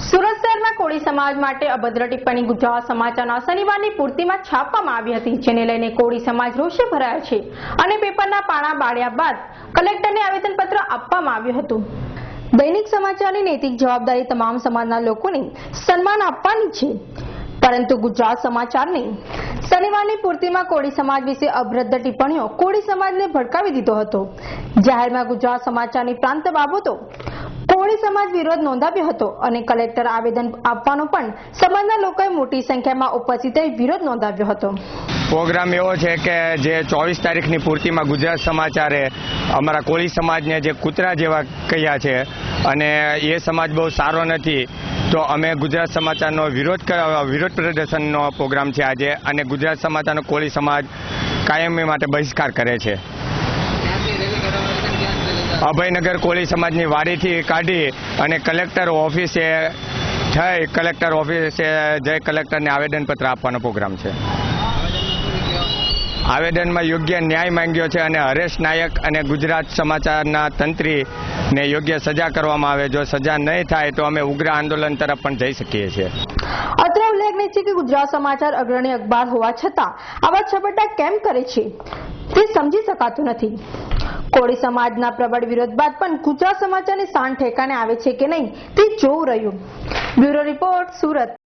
સુરત શહેરના કોળી સમાજ માટે અભદ્ર ટિપ્પણી ગુજરાત સમાચારના શનિવારની પૂર્તિમાં છાપવામાં આવી હતી, જેને લઈને કોળી સમાજ રોષે ભરાયો છે અને પેપરના પાના બાળ્યા બાદ કલેક્ટરને આવેદનપત્ર આપવામાં આવ્યું હતું। દૈનિક સમાચારની નૈતિક જવાબદારી તમામ સમાજના લોકોને સન્માન આપવાની છે, પરંતુ ગુજરાત સમાચારને શનિવારની પૂર્તિમાં કોળી સમાજ વિશે અભદ્ર ટિપ્પણીઓ કોળી સમાજને ભડકાવી દીધો હતો। જાહેરમાં ગુજરાત સમાચારની પ્રાંત બાબતો કોળી સમાજ વિરોધ નોંધાવ્યો હતો અને કલેક્ટર આવેદન આપવાનો પણ સમાજના લોકોએ મોટી સંખ્યામાં ઉપસ્થિત રહી વિરોધ નોંધાવ્યો હતો। પ્રોગ્રામ એવો છે કે જે 24 તારીખની પૂર્તિમાં ગુજરાત સમાચારે અમારા કોળી સમાજને જે કૂતરા જેવા કહ્યા છે અને એ સમાજ બહુ સારો નથી, તો અમે ગુજરાત સમાચારનો વિરોધ પ્રદર્શનનો પ્રોગ્રામ છે આજે, અને ગુજરાત સમાચારનો કોળી સમાજ કાયમી માટે બહિષ્કાર કરે છે। અભયનગર કોળી સમાજની વાડીથી કાઢી અને કલેક્ટર ઓફિસે જઈ કલેક્ટરને આવેદનપત્ર આપવાનો પ્રોગ્રામ છે। આવેદનમાં યોગ્ય ન્યાય માંગ્યો છે અને હરેશ નાયક અને ગુજરાત સમાચારના તંત્રીને યોગ્ય સજા કરવામાં આવે। જો સજા નહીં થાય તો અમે ઉગ્ર આંદોલન તરફ પણ જઈ શકીએ છીએ। અત્રે ઉલ્લેખનીય છે કે ગુજરાત સમાચાર અગ્રણી અખબાર હોવા છતાં આવા છબરડા કેમ કરે છે તે સમજી શકાતું નથી। કોળી સમાજના પ્રબળ વિરોધ બાદ પણ ગુજરાત સમાચારની શાન ઠેકાણે આવે છે કે નહીં તે જોવું રહ્યું। Bureau report, Surat.